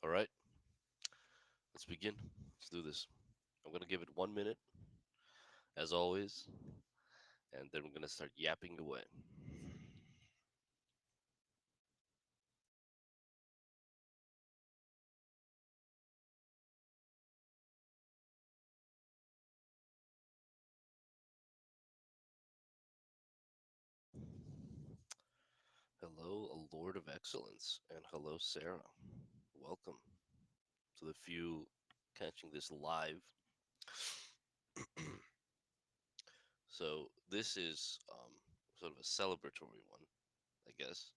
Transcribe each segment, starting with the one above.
All right, let's begin. Let's do this. I'm gonna give it 1 minute, as always, and then we're gonna start yapping away. Hello, a Lord of Excellence, and hello, Sarah. Welcome to the few catching this live. So this is sort of a celebratory one, I guess,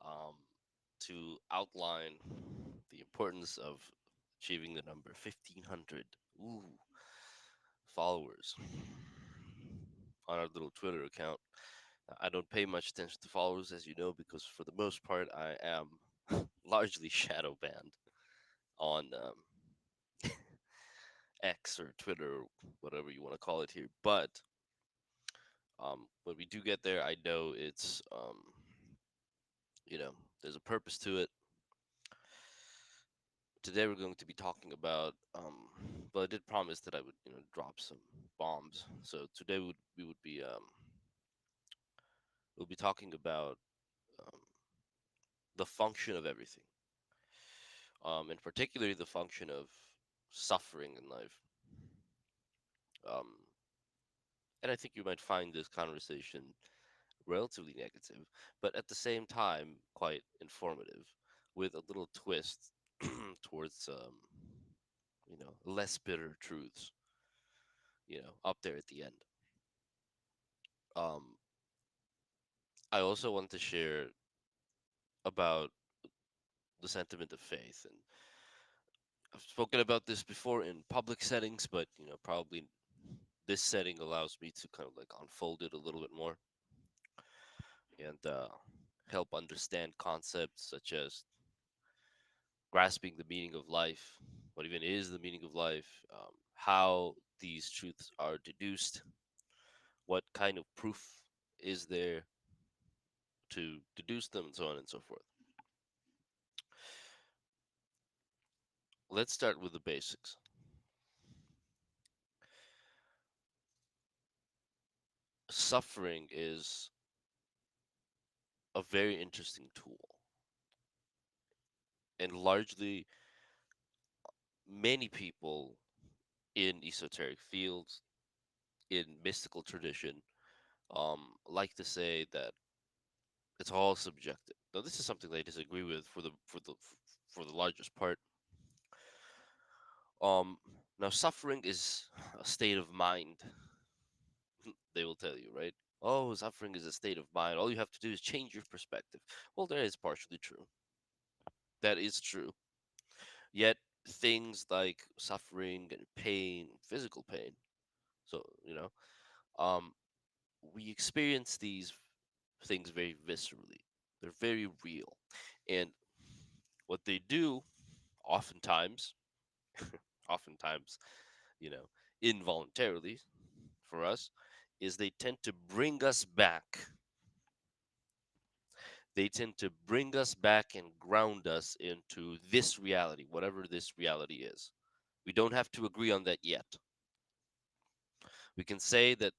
um, to outline the importance of achieving the number 1,500. Ooh, followers on our little Twitter account. I don't pay much attention to followers, as you know, because for the most part, I am largely shadow banned on X or Twitter, or whatever you want to call it here. But when we do get there, I know it's there's a purpose to it. Today we're going to be talking about well, I did promise that I would drop some bombs. So today we would be we'll be talking about um, the function of everything, and particularly the function of suffering in life. Um, and I think you might find this conversation relatively negative, but at the same time quite informative, with a little twist towards less bitter truths, up there at the end. Um, I also want to share about the sentiment of faith, and I've spoken about this before in public settings, but probably this setting allows me to kind of like unfold it a little bit more and help understand concepts such as grasping the meaning of life, what even is the meaning of life, how these truths are deduced, what kind of proof is there to deduce them, and so on and so forth. Let's start with the basics. Suffering is a very interesting tool, and largely many people in esoteric fields, in mystical tradition, like to say that it's all subjective. Now, this is something that I disagree with for the largest part. Um, Now suffering is a state of mind. They will tell you, right? Oh, suffering is a state of mind. All you have to do is change your perspective. Well, that is partially true. That is true. Yet things like suffering and pain, physical pain. So um, we experience these things very viscerally. They're very real, and what they do, oftentimes, oftentimes, you know, involuntarily for us, is they tend to bring us back. They tend to bring us back and ground us into this reality, whatever this reality is. We don't have to agree on that yet. We can say that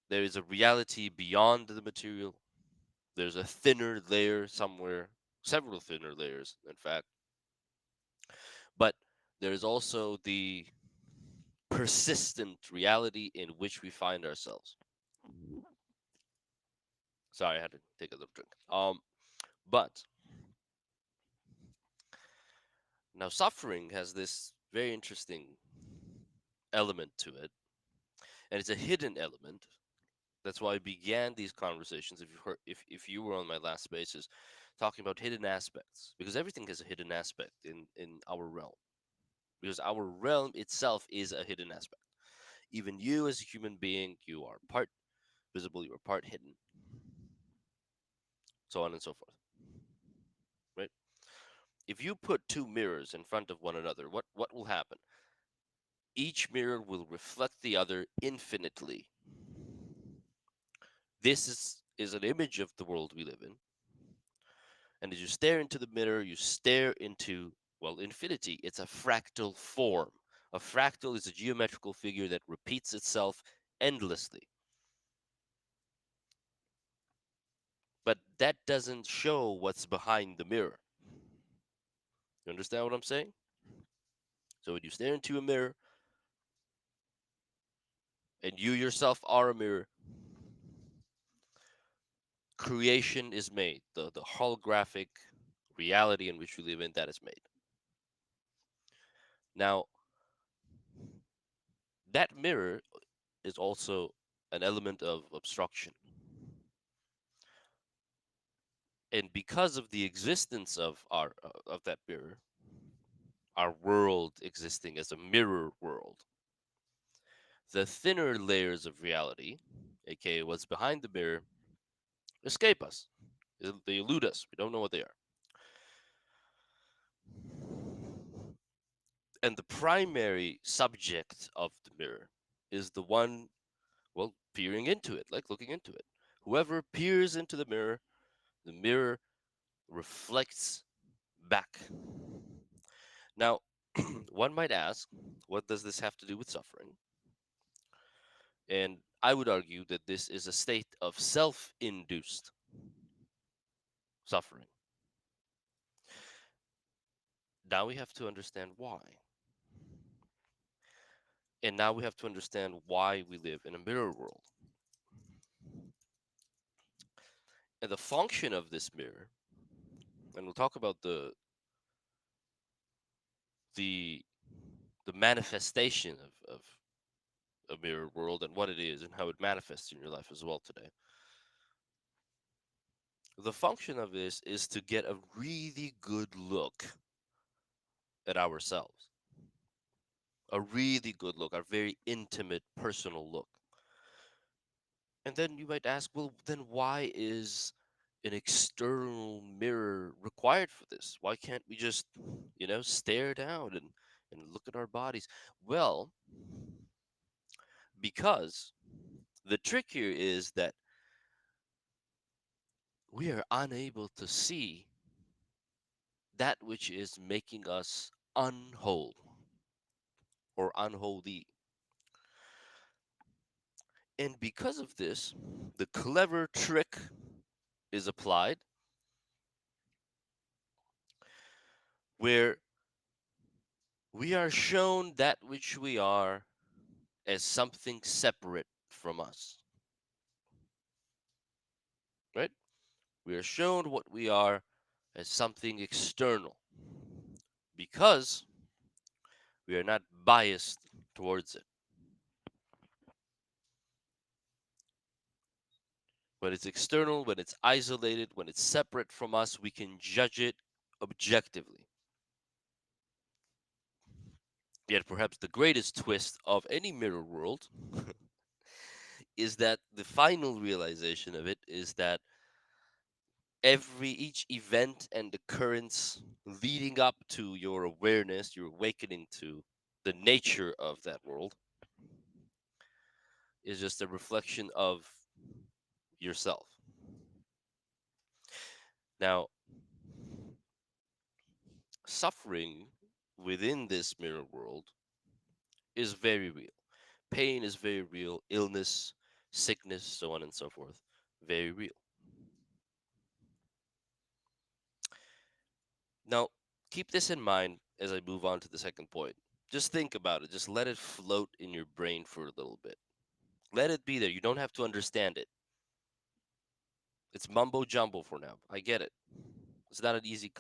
there is a reality beyond the material. There's a thinner layer somewhere, several thinner layers, in fact. But there is also the persistent reality in which we find ourselves. Sorry, I had to take a little drink. But now suffering has this very interesting element to it, and it's a hidden element. That's why I began these conversations. If you heard, if you were on my last spaces, talking about hidden aspects, because everything has a hidden aspect in our realm. Because our realm itself is a hidden aspect. Even you, as a human being, you are part visible, you are part hidden, so on and so forth. Right? If you put two mirrors in front of one another, what will happen? Each mirror will reflect the other infinitely. This is an image of the world we live in, And as you stare into the mirror, you stare into, well, infinity. It's a fractal form. A fractal is a geometrical figure that repeats itself endlessly. But that doesn't show what's behind the mirror. You understand what I'm saying? So when you stare into a mirror and you yourself are a mirror, creation is made. The holographic reality in which we live in, that is made. Now, that mirror is also an element of obstruction. And because of the existence of that mirror, our world existing as a mirror world, the thinner layers of reality, aka what's behind the mirror, escape us. They elude us. We don't know what they are. And the primary subject of the mirror is the one, well, peering into it, like looking into it. Whoever peers into the mirror reflects back. Now, one might ask, what does this have to do with suffering? And I would argue that this is a state of self induced suffering. Now we have to understand why. And now we have to understand why we live in a mirror world. And the function of this mirror, and we'll talk about the the manifestation of a mirror world and what it is and how it manifests in your life as well today. The function of this is to get a really good look at ourselves, a really good look, a very intimate, personal look. And then you might ask, well, then why is an external mirror required for this? Why can't we just, stare down and look at our bodies? Well, because the trick here is that we are unable to see that which is making us unwhole or unholy. And because of this, the clever trick is applied where we are shown that which we are as something separate from us, right? We are shown what we are as something external because we are not biased towards it. When it's external, when it's isolated, when it's separate from us, we can judge it objectively. Yet, perhaps the greatest twist of any mirror world is that the final realization of it is that each event and occurrence leading up to your awareness, your awakening to the nature of that world, is just a reflection of yourself. Now, suffering within this mirror world is very real. Pain is very real, illness, sickness, so on and so forth, very real. Now, keep this in mind as I move on to the second point. Just think about it. Just let it float in your brain for a little bit. Let it be there. You don't have to understand it. It's mumbo jumbo for now. I get it. It's not an easy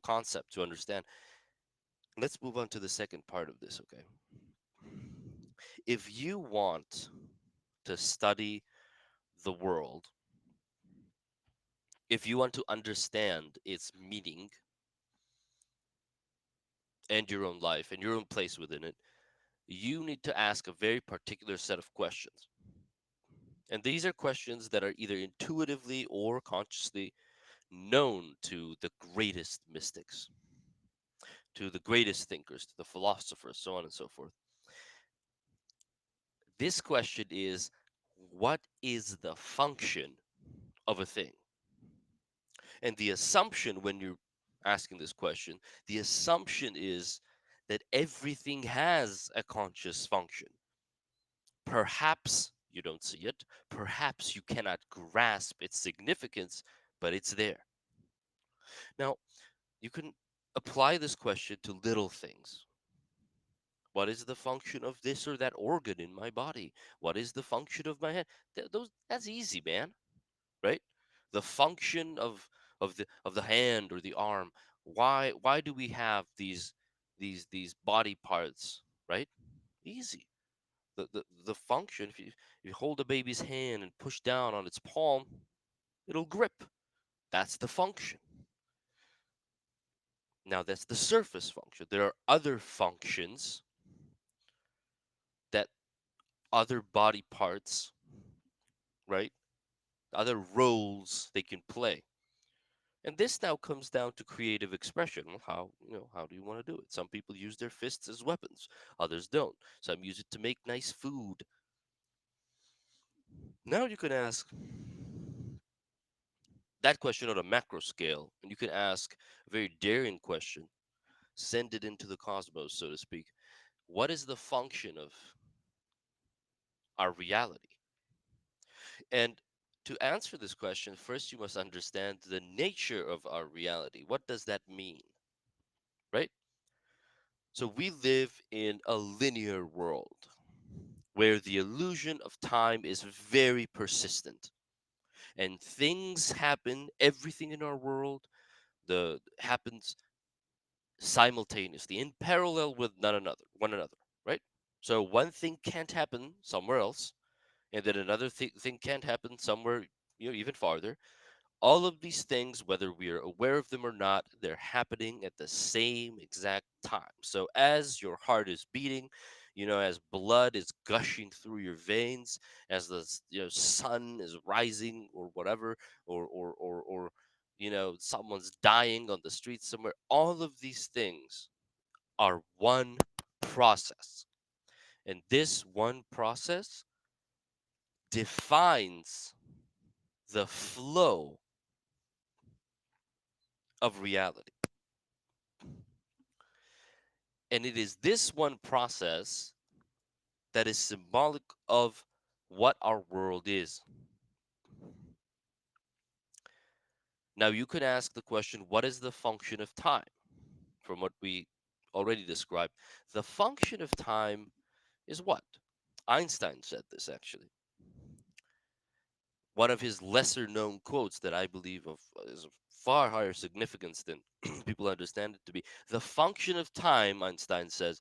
concept to understand. Let's move on to the second part of this, okay? If you want to study the world, if you want to understand its meaning and your own life and your own place within it, you need to ask a very particular set of questions. And these are questions that are either intuitively or consciously known to the greatest mystics, to the greatest thinkers, to the philosophers, so on and so forth. This question is, what is the function of a thing? And the assumption when you're asking this question, the assumption is that everything has a conscious function. Perhaps you don't see it, perhaps you cannot grasp its significance, but it's there. Now, you can apply this question to little things. What is the function of this or that organ in my body? What is the function of my head? That's easy, man, right? The function of the hand or the arm. Why do we have these body parts, right? Easy. The function, if you hold a baby's hand and push down on its palm, it'll grip. That's the function. Now that's the surface function. There are other functions that other body parts, right? Other roles they can play. And this now comes down to creative expression. Well, how do you want to do it? Some people use their fists as weapons, others don't. Some use it to make nice food. Now you can ask that question on a macro scale, and you can ask a very daring question, send it into the cosmos, so to speak. What is the function of our reality? And to answer this question, first you must understand the nature of our reality. What does that mean? Right? So we live in a linear world where the illusion of time is very persistent and things happen, everything in our world the happens simultaneously in parallel with one another, right? So one thing can't happen somewhere else, and then another thing can't happen somewhere, even farther. All of these things, whether we are aware of them or not, they're happening at the same exact time. So as your heart is beating, as blood is gushing through your veins, as the sun is rising or whatever, or someone's dying on the street somewhere, all of these things are one process. And this one process defines the flow of reality. And it is this one process that is symbolic of what our world is. Now, you could ask the question, what is the function of time? From what we already described, the function of time is what? Einstein said this actually. One of his lesser known quotes that I believe of is of far higher significance than people understand it to be. The function of time, Einstein says,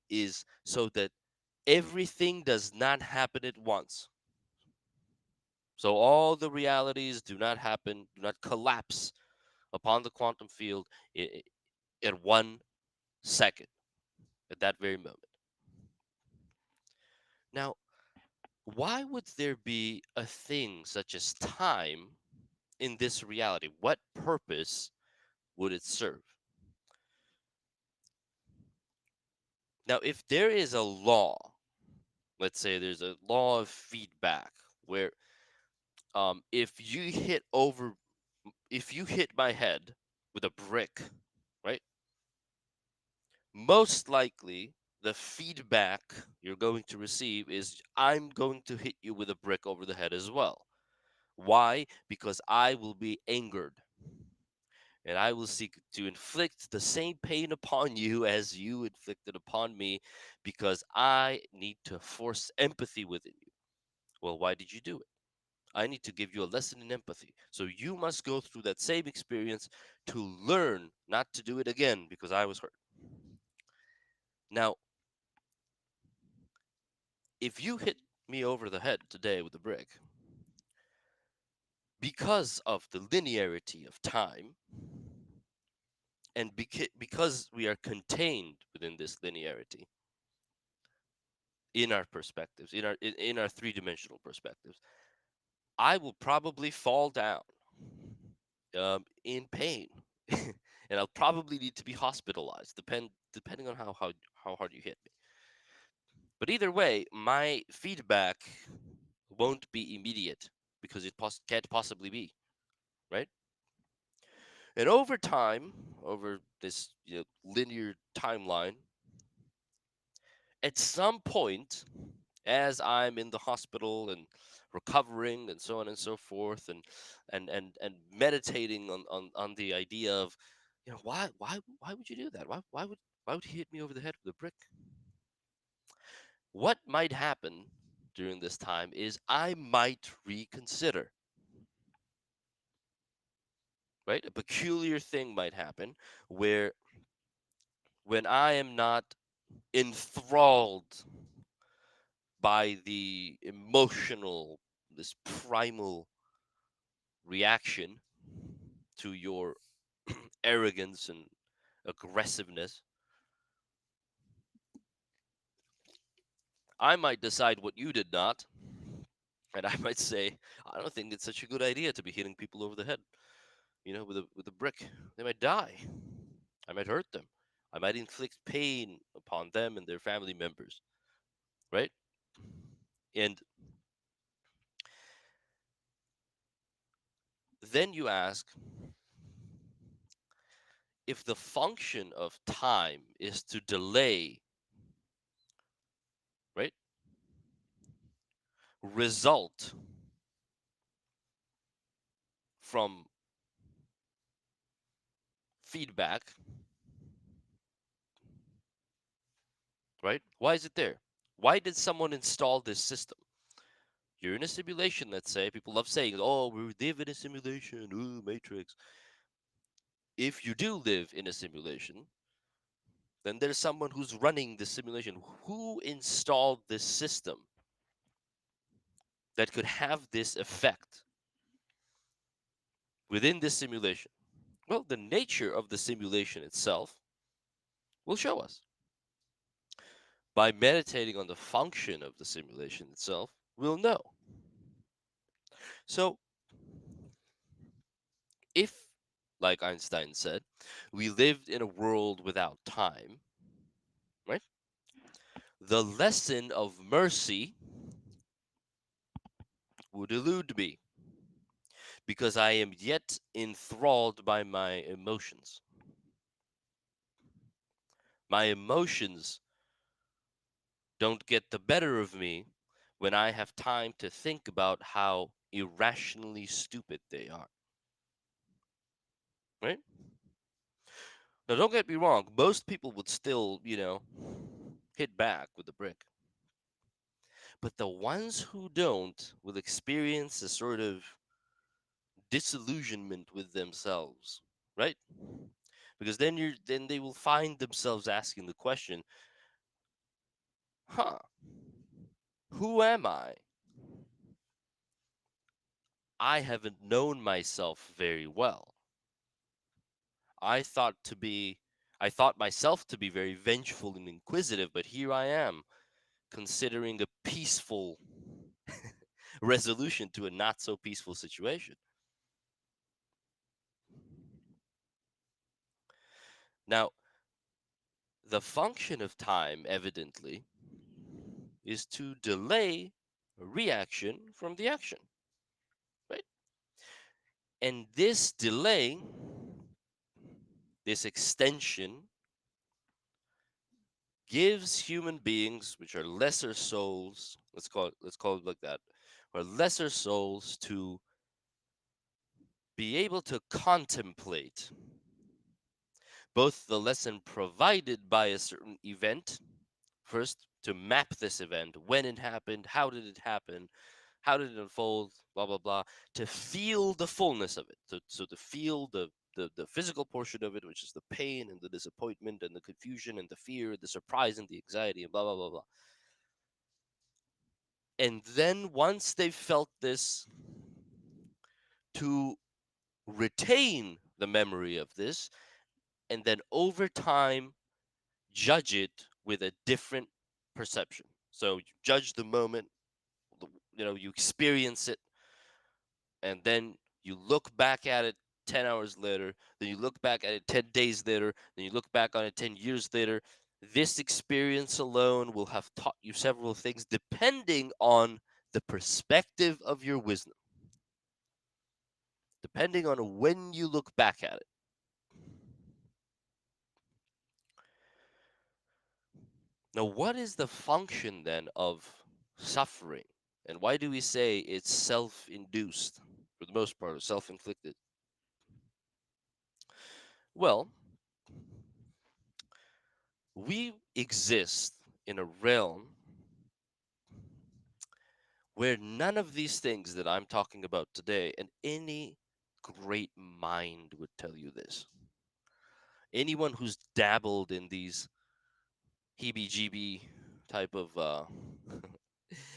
is so that everything does not happen at once. So all the realities do not happen, do not collapse upon the quantum field at 1 second, at that very moment. Now, why would there be a thing such as time in this reality? What purpose would it serve? Now, if there is a law, let's say there's a law of feedback where if you hit my head with a brick, right? Most likely the feedback you're going to receive is I'm going to hit you with a brick over the head as well. Why? Because I will be angered and I will seek to inflict the same pain upon you as you inflicted upon me because I need to force empathy within you. Well, why did you do it? I need to give you a lesson in empathy. So you must go through that same experience to learn not to do it again because I was hurt. Now, if you hit me over the head today with a brick, because of the linearity of time, and because we are contained within this linearity in our perspectives, in our three-dimensional perspectives, I will probably fall down in pain, and I'll probably need to be hospitalized, depending on how hard you hit me. But either way, my feedback won't be immediate because it can't possibly be, right? And over time, over this linear timeline, at some point, as I'm in the hospital and recovering and so on and so forth, and meditating on the idea of, why would you do that? Why would he hit me over the head with a brick? What might happen during this time is I might reconsider, right? A peculiar thing might happen where when I am not enthralled by the emotional, this primal reaction to your arrogance and aggressiveness, I might decide what you did not, and I might say, I don't think it's such a good idea to be hitting people over the head, with a brick. They might die. I might hurt them. I might inflict pain upon them and their family members, right? And then you ask, if the function of time is to delay, right, result from feedback, right? Why is it there? Why did someone install this system? You're in a simulation, let's say. People love saying, oh, we live in a simulation, ooh, Matrix. If you do live in a simulation, then there's someone who's running the simulation. Who installed this system that could have this effect within this simulation? Well, the nature of the simulation itself will show us. By meditating on the function of the simulation itself, we'll know. So, if, like Einstein said, we lived in a world without time, right? The lesson of mercy would elude me because I am yet enthralled by my emotions. My emotions don't get the better of me when I have time to think about how irrationally stupid they are, right? Now, don't get me wrong, most people would still, hit back with the brick. But the ones who don't will experience a sort of disillusionment with themselves, right? Because then they will find themselves asking the question, huh, who am I? I haven't known myself very well. I thought to be I thought myself to be very vengeful and inquisitive, but here I am considering a peaceful resolution to a not so peaceful situation. Now, the function of time, evidently, is to delay a reaction from the action, right? And this delay, this extension, gives human beings, which are lesser souls, let's call it like that, or lesser souls, to be able to contemplate both the lesson provided by a certain event, first to map this event, when it happened, how did it happen, how did it unfold, blah blah blah, to feel the fullness of it, so to feel the physical portion of it, which is the pain and the disappointment and the confusion and the fear, the surprise and the anxiety and blah blah blah blah. And then once they've felt this, to retain the memory of this, and then over time judge it with a different perception. So you judge the moment, you experience it, and then you look back at it 10 hours later, then you look back at it 10 days later, then you look back on it 10 years later. This experience alone will have taught you several things depending on the perspective of your wisdom, depending on when you look back at it. Now, what is the function then of suffering? And why do we say it's self induced, for the most part, or self inflicted? Well, we exist in a realm where none of these things that I'm talking about today, and any great mind would tell you this. Anyone who's dabbled in these heebie jeebie type of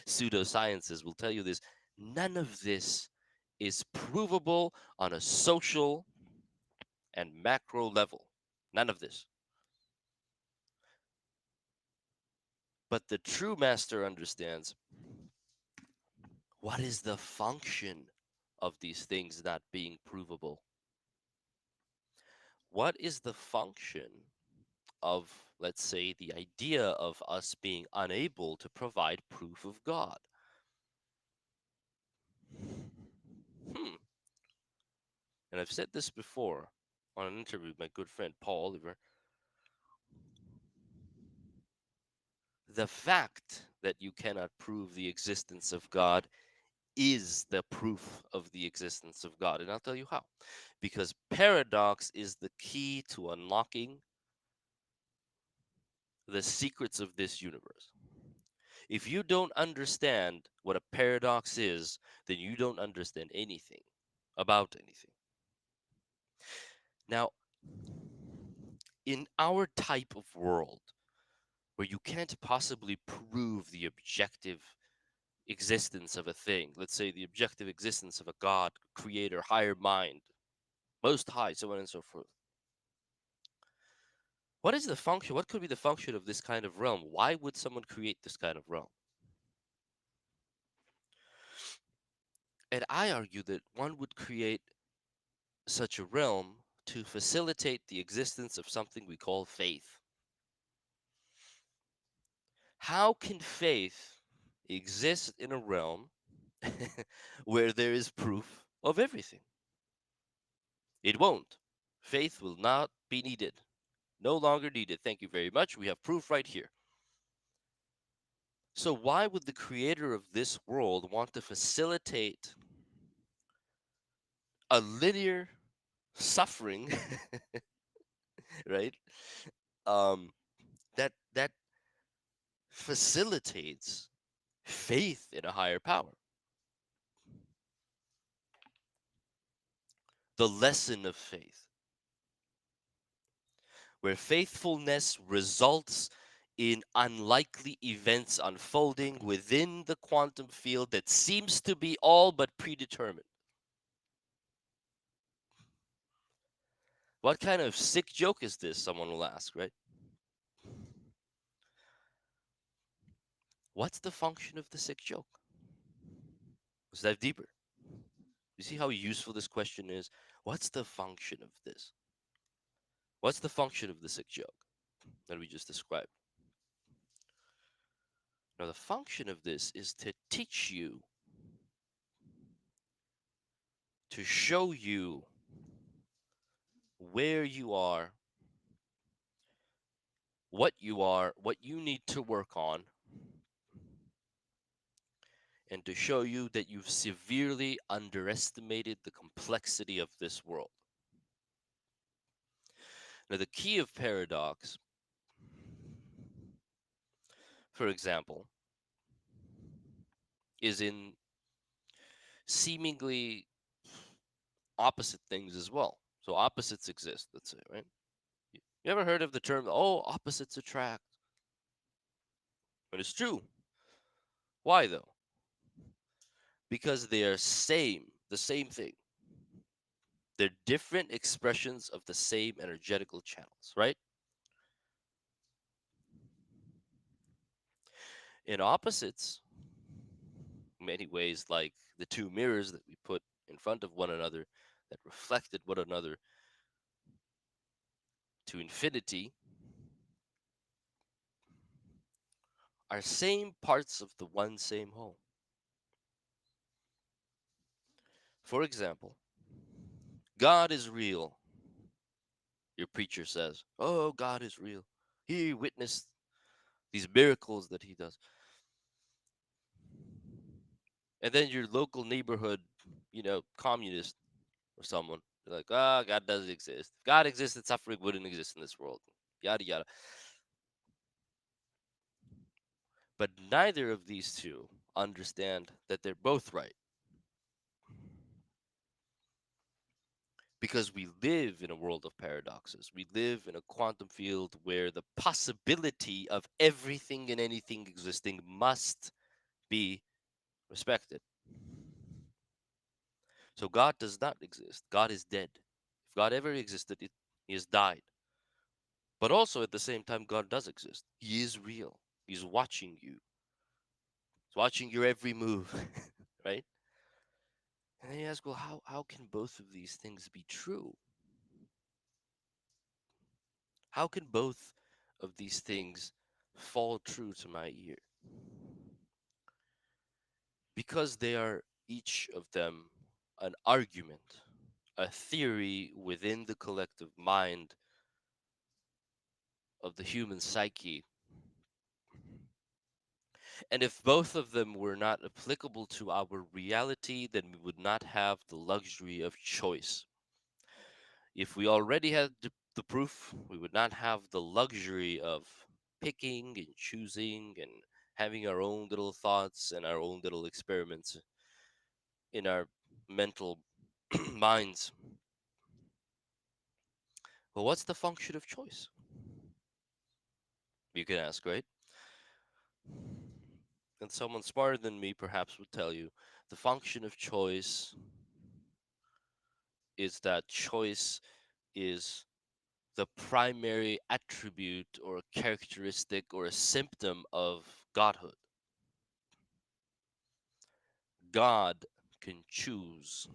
pseudosciences will tell you this. None of this is provable on a social and macro level. None of this. But the true master understands what is the function of these things not being provable. What is the function of, let's say, the idea of us being unable to provide proof of God? Hmm. And I've said this before on an interview with my good friend Paul Oliver. The fact that you cannot prove the existence of God is the proof of the existence of God. And I'll tell you how. Because paradox is the key to unlocking the secrets of this universe. If you don't understand what a paradox is, then you don't understand anything about anything. Now, in our type of world, where you can't possibly prove the objective existence of a thing, let's say the objective existence of a God, creator, higher mind, most high, so on and so forth. What is the function? What could be the function of this kind of realm? Why would someone create this kind of realm? And I argue that one would create such a realm to facilitate the existence of something we call faith. How can faith exist in a realm where there is proof of everything? It won't. Faith will not be needed. No longer needed. Thank you very much. We have proof right here. So, why would the creator of this world want to facilitate a linear suffering, right? Um, that facilitates faith in a higher power. The lesson of faith, where faithfulness results in unlikely events unfolding within the quantum field that seems to be all but predetermined. What kind of sick joke is this? Someone will ask, right? What's the function of the sick joke? Let's dive deeper. You see how useful this question is? What's the function of this? What's the function of the sick joke that we just described? Now, the function of this is to teach you, to show you where you are, what you need to work on, and to show you that you've severely underestimated the complexity of this world. Now, the key of paradox, for example, is in seemingly opposite things as well. So, opposites exist, let's say, right? You ever heard of the term, oh, opposites attract? But it's true. Why though? Because they are the same thing. They're different expressions of the same energetical channels, right? In opposites, many ways, like the two mirrors that we put in front of one another that reflected one another to infinity, are same parts of the one same whole. For example, God is real. Your preacher says, oh, God is real. He witnessed these miracles that he does. And then your local neighborhood, communist or someone, they're like, ah, God doesn't exist. If God existed, suffering wouldn't exist in this world. Yada yada. But neither of these two understand that they're both right. Because we live in a world of paradoxes. We live in a quantum field where the possibility of everything and anything existing must be respected. So God does not exist. God is dead. If God ever existed, he has died. But also at the same time, God does exist. He is real. He's watching you. He's watching your every move, right? And then you ask, well, how can both of these things be true? How can both of these things fall true to my ear? Because they are each of them an argument, a theory within the collective mind of the human psyche. And if both of them were not applicable to our reality, then we would not have the luxury of choice. If we already had the proof, we would not have the luxury of picking and choosing and having our own little thoughts and our own little experiments in our mental minds. Well, what's the function of choice? You can ask, right? And someone smarter than me perhaps would tell you the function of choice is that choice is the primary attribute or characteristic or a symptom of godhood. God can choose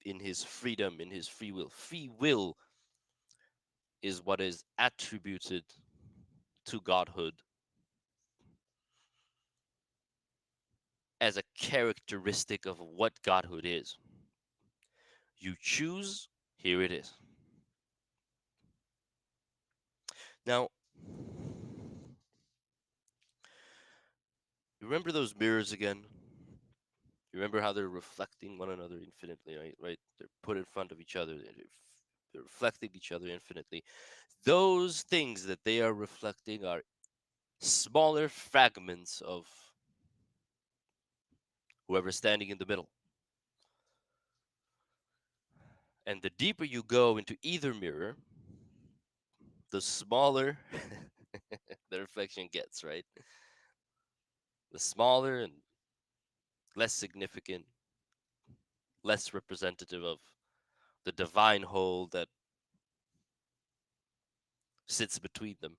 in his freedom, in his free will. Free will is what is attributed to godhood as a characteristic of what godhood is. You choose, here it is. Now, you remember those mirrors again? You remember how they're reflecting one another infinitely, right? Right? They're put in front of each other. They're reflecting each other infinitely. Those things that they are reflecting are smaller fragments of whoever's standing in the middle. And the deeper you go into either mirror, the smaller the reflection gets, right? The smaller and less significant, less representative of the divine whole that sits between them.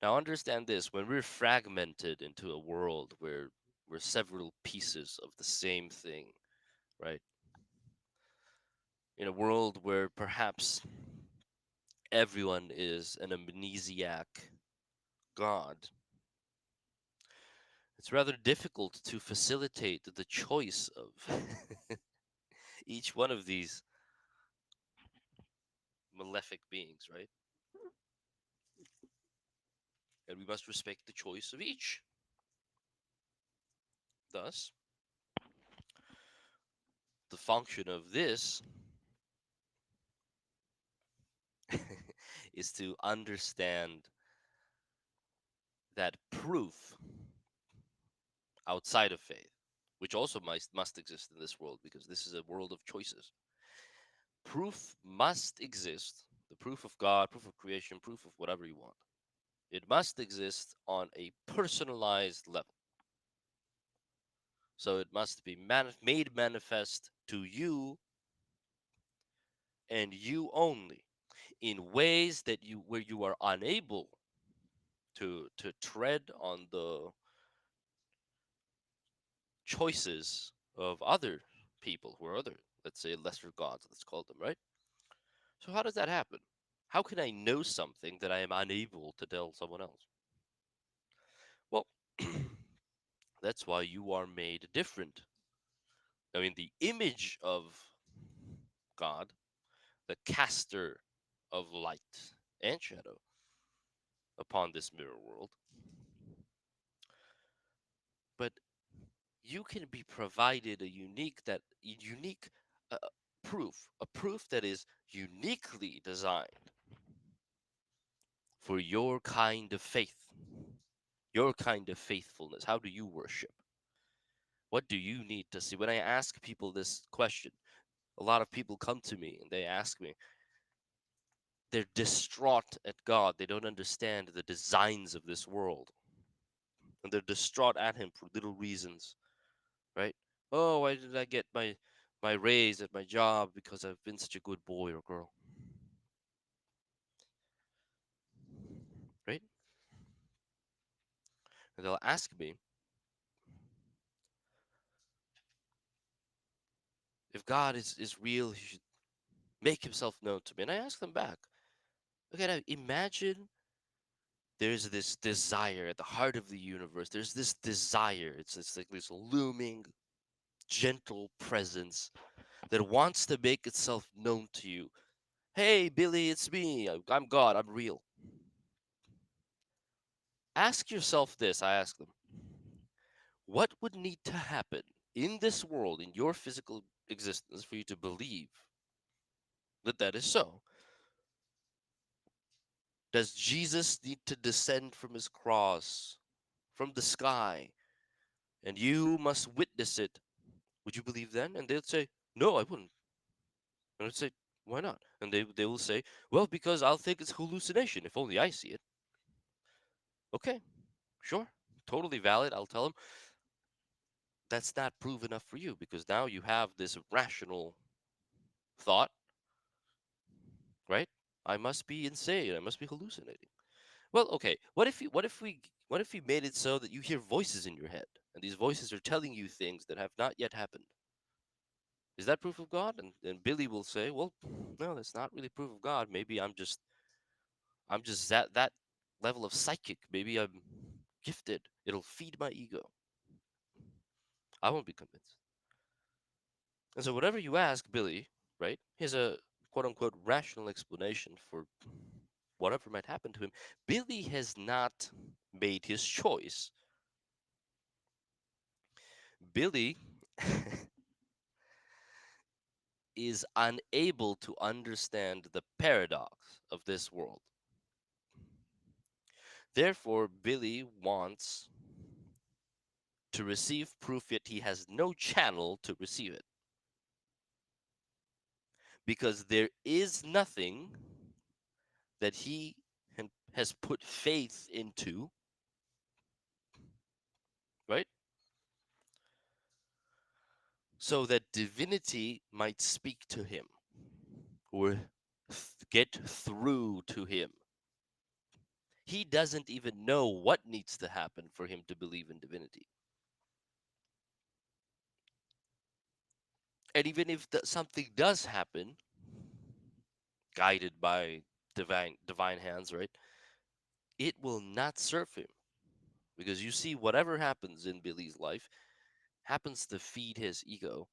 Now, understand this when we're fragmented into a world where we're several pieces of the same thing, right? In a world where perhaps everyone is an amnesiac god, it's rather difficult to facilitate the choice of each one of these malefic beings, right? And we must respect the choice of each. Thus, the function of this is to understand that proof outside of faith, which also must exist in this world because this is a world of choices. Proof must exist. The proof of God, proof of creation, proof of whatever you want. It must exist on a personalized level. So it must be made manifest to you and you only in ways that you where you are unable to tread on the choices of other people who are other, let's say, lesser gods, let's call them, right? So how does that happen? How can I know something that I am unable to tell someone else? Well, that's why you are made different. I mean, the image of God, the caster of light and shadow upon this mirror world. But you can be provided a unique uh, proof, a proof that is uniquely designed for your kind of faith, your kind of faithfulness. How do you worship? What do you need to see? When I ask people this question, a lot of people come to me and they ask me, they're distraught at God. They don't understand the designs of this world. And they're distraught at Him for little reasons, right? Oh, why did I get my raise at my job? Because I've been such a good boy or girl, right? And they'll ask me if God is real, He should make Himself known to me. And I ask them back, okay, now imagine there's this desire at the heart of the universe. There's this desire. It's like this looming, gentle presence that wants to make itself known to you. Hey, Billy, it's me. I'm God. I'm real. Ask yourself this. I ask them, what would need to happen in this world, in your physical existence, for you to believe that that is so? Does Jesus need to descend from his cross, from the sky, and you must witness it? Would you believe then? And they'd say, no, I wouldn't. And I'd say, why not? And they will say, well, because I'll think it's hallucination if only I see it. Okay, sure, totally valid. I'll tell them that's not proof enough for you because now you have this rational thought, right? I must be insane. I must be hallucinating. Well, okay. What if we made it so that you hear voices in your head and these voices are telling you things that have not yet happened? Is that proof of God? And Billy will say, well, no, that's not really proof of God. Maybe I'm just that level of psychic. Maybe I'm gifted. It'll feed my ego. I won't be convinced. And so whatever you ask Billy, right? Here's a quote unquote rational explanation for whatever might happen to him. Billy has not made his choice. Billy is unable to understand the paradox of this world. Therefore, Billy wants to receive proof, yet he has no channel to receive it. Because there is nothing that he has put faith into, right? So that divinity might speak to him or get through to him. He doesn't even know what needs to happen for him to believe in divinity. And even if something does happen, guided by divine hands, right? It will not serve him because you see, whatever happens in Billy's life happens to feed his ego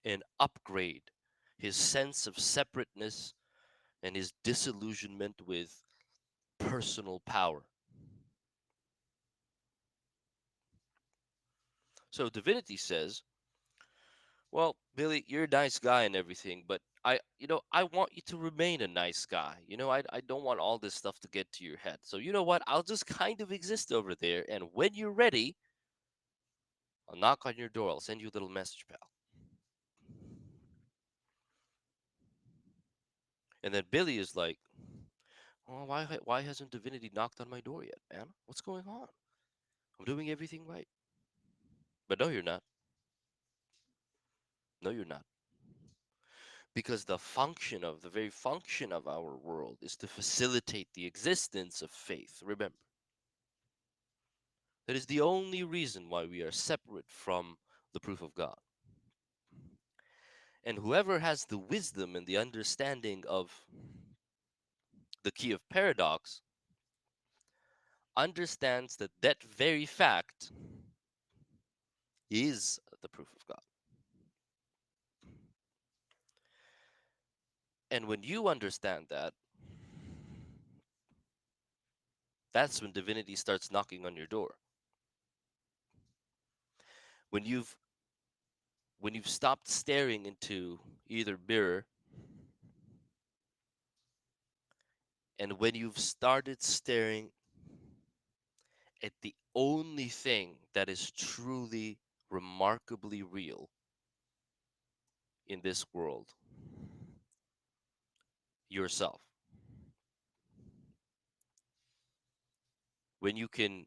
and upgrade his sense of separateness and his disillusionment with personal power. So divinity says, well, Billy, you're a nice guy and everything, but I want you to remain a nice guy. I don't want all this stuff to get to your head. So you know what? I'll just kind of exist over there, and when you're ready, I'll knock on your door. I'll send you a little message, pal. And then Billy is like, oh, why hasn't divinity knocked on my door yet, man? What's going on? I'm doing everything right. But no, you're not. No, you're not. Because the very function of our world is to facilitate the existence of faith. Remember, that is the only reason why we are separate from the proof of God. And whoever has the wisdom and the understanding of the key of paradox understands that that very fact is the proof of God. And when you understand that, That's when divinity starts knocking on your door. When you've when you've stopped staring into either mirror, and when you've started staring at the only thing that is truly remarkably real in this world, yourself. When you can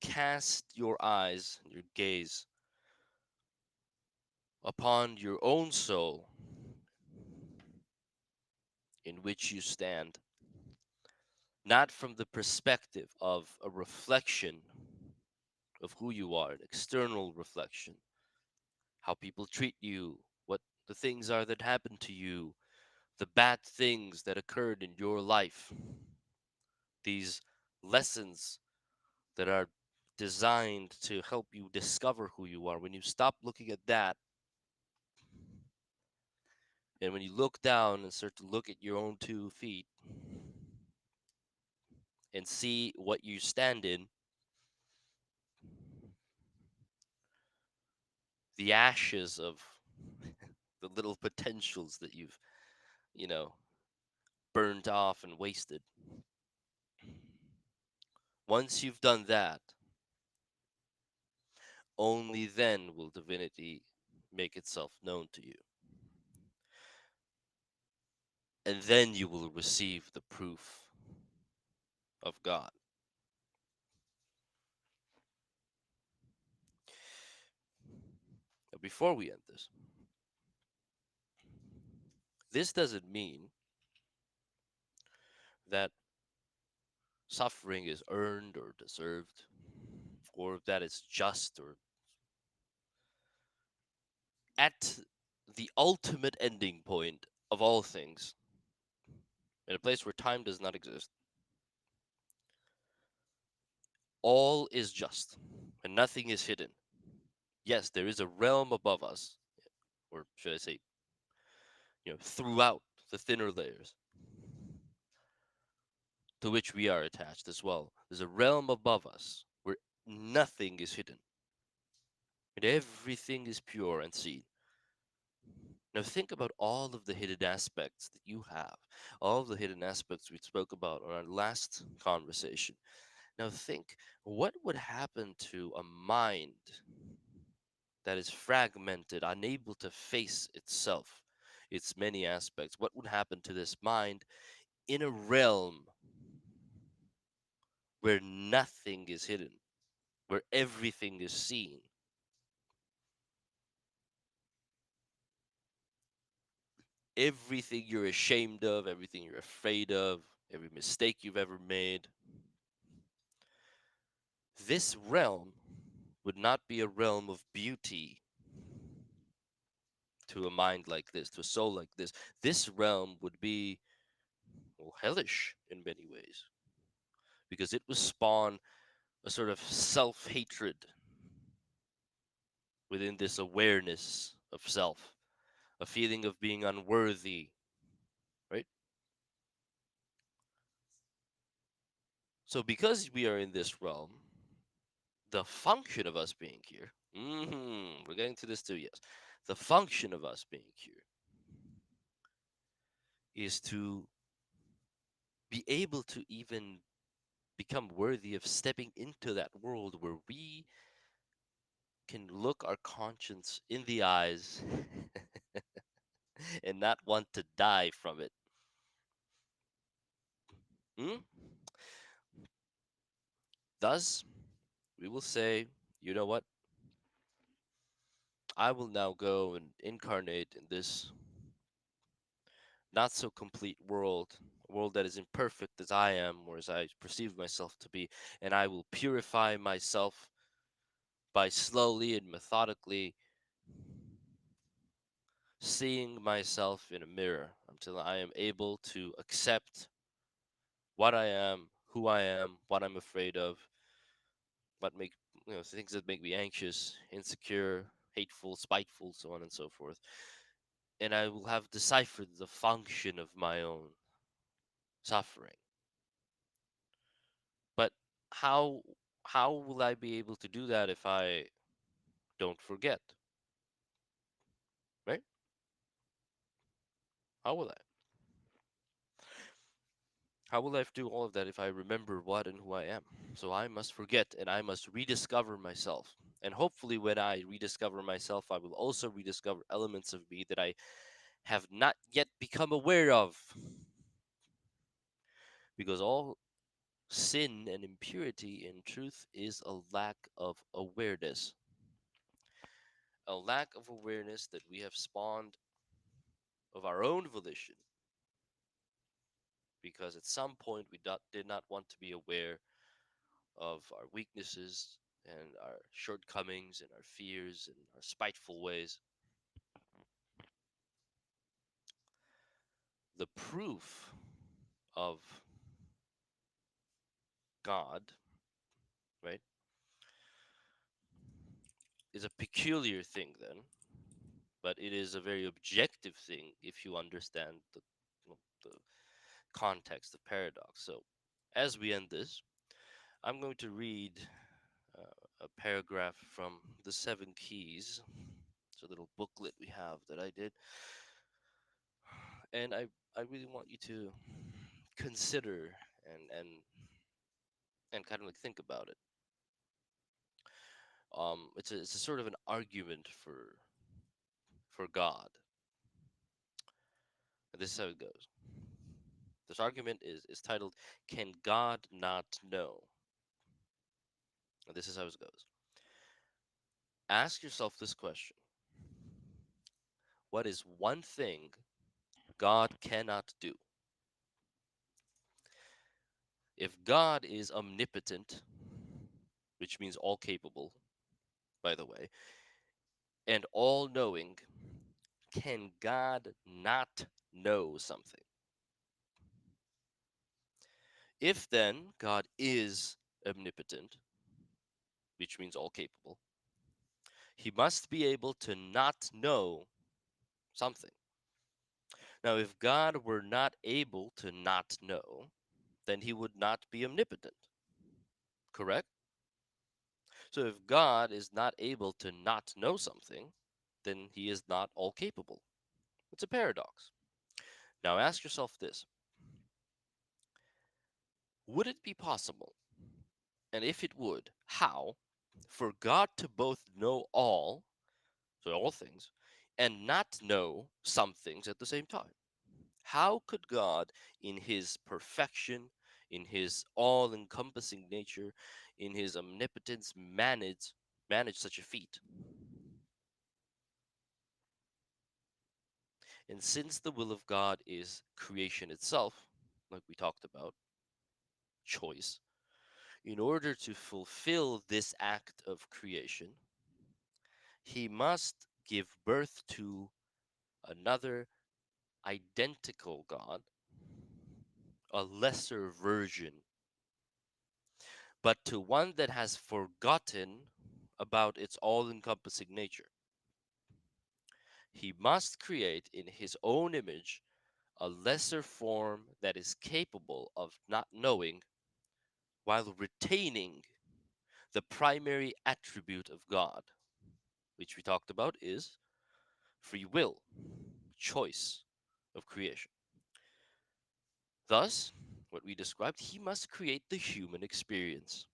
cast your eyes, your gaze upon your own soul in which you stand, not from the perspective of a reflection of who you are, an external reflection, how people treat you, what the things are that happen to you, the bad things that occurred in your life, these lessons that are designed to help you discover who you are. When you stop looking at that, and when you look down and start to look at your own 2 feet and see what you stand in, the ashes of the little potentials that you've, you know, burned off and wasted. Once you've done that, only then will divinity make itself known to you. And then you will receive the proof of God. Now, before we end this doesn't mean that suffering is earned or deserved, or that it's just, or at the ultimate ending point of all things, in a place where time does not exist, all is just and nothing is hidden. Yes, there is a realm above us, or should I say, throughout the thinner layers to which we are attached as well. There's a realm above us where nothing is hidden and everything is pure and seen. Now think about all of the hidden aspects that you have, all of the hidden aspects we spoke about on our last conversation. Now think, what would happen to a mind that is fragmented, unable to face itself, its many aspects? What would happen to this mind in a realm where nothing is hidden, where everything is seen? Everything you're ashamed of, everything you're afraid of, every mistake you've ever made. This realm would not be a realm of beauty to a mind like this, to a soul like this. This realm would be, well, hellish in many ways because it would spawn a sort of self hatred within this awareness of self, a feeling of being unworthy, right? So, because we are in this realm, the function of us being here, we're getting to this too, yes. The function of us being here is to be able to even become worthy of stepping into that world where we can look our conscience in the eyes and not want to die from it. Hmm? Thus, we will say, you know what? I will now go and incarnate in this not so complete world, a world that is imperfect as I am, or as I perceive myself to be, and I will purify myself by slowly and methodically seeing myself in a mirror until I am able to accept what I am, who I am, what I'm afraid of, what make things that make me anxious, insecure, hateful, spiteful, so on and so forth. And I will have deciphered the function of my own suffering. But how how will I be able to do that if I don't forget, right? How will I? How will I do all of that if I remember what and who I am? So I must forget and I must rediscover myself. And hopefully, when I rediscover myself, I will also rediscover elements of me that I have not yet become aware of. Because all sin and impurity in truth is a lack of awareness. A lack of awareness that we have spawned of our own volition. Because at some point we did not want to be aware of our weaknesses and our shortcomings and our fears and our spiteful ways. The proof of God, right, is a peculiar thing then, but it is a very objective thing if you understand the context of paradox. So, as we end this, I'm going to read a paragraph from The Seven Keys. It's a little booklet we have that I did. And I really want you to consider and kind of like think about it. It's a sort of an argument for God. And this is how it goes. This argument is titled "Can God Not Know?" And this is how it goes. Ask yourself this question: what is one thing God cannot do? If God is omnipotent, which means all capable, by the way, and all knowing, can God not know something? If then God is omnipotent, which means all capable, he must be able to not know something. Now, if God were not able to not know, then he would not be omnipotent, correct? So if God is not able to not know something, then he is not all capable. It's a paradox. Now ask yourself this: would it be possible, and if it would, how, for God to both know all, so all things, and not know some things at the same time? How could God, in his perfection, in his all encompassing nature, in his omnipotence, manage such a feat? And since the will of God is creation itself, like we talked about, choice, in order to fulfill this act of creation, he must give birth to another identical God, a lesser version, but to one that has forgotten about its all encompassing nature. He must create in his own image a lesser form that is capable of not knowing while retaining the primary attribute of God, which we talked about is free will, choice of creation. Thus, what we described, he must create the human experience.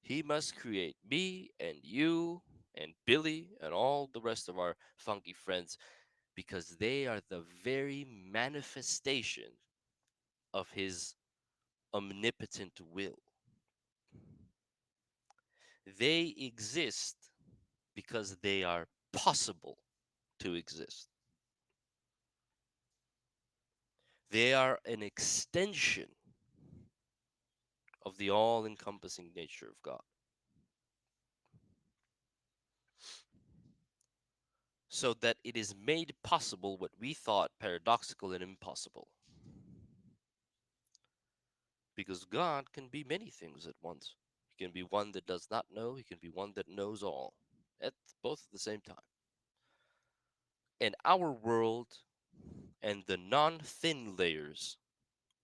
He must create me and you and Billy and all the rest of our funky friends because they are the very manifestation of his omnipotent will. They exist because they are possible to exist. They are an extension of the all encompassing nature of God. So that it is made possible what we thought paradoxical and impossible. Because God can be many things at once. He can be one that does not know, he can be one that knows all, at both at the same time. And our world and the non thin layers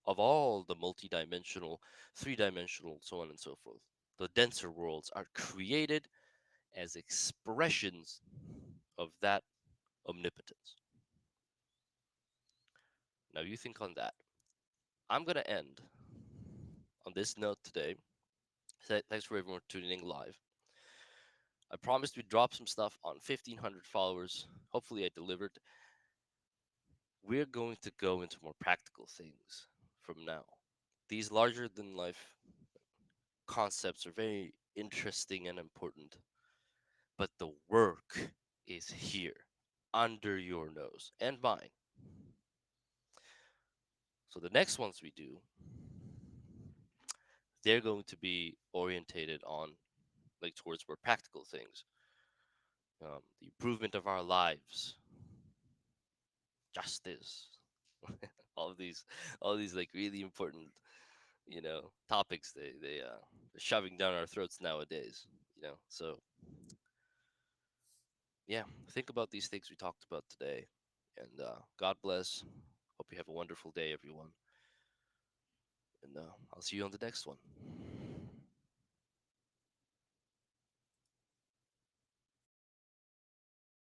of all the multidimensional, three-dimensional, so on and so forth. The denser worlds are created as expressions of that omnipotence. Now you think on that. I'm gonna end on this note today. Thanks for everyone tuning in live. I promised we'd drop some stuff on 1,500 followers. Hopefully, I delivered. We're going to go into more practical things from now. These larger than life concepts are very interesting and important, but the work is here under your nose and mine. So the next ones we do, they're going to be orientated on like towards more practical things, the improvement of our lives, justice, all of these, all these like really important, topics they're shoving down our throats nowadays. So yeah, think about these things we talked about today, and God bless. Hope you have a wonderful day, everyone, and I'll see you on the next one.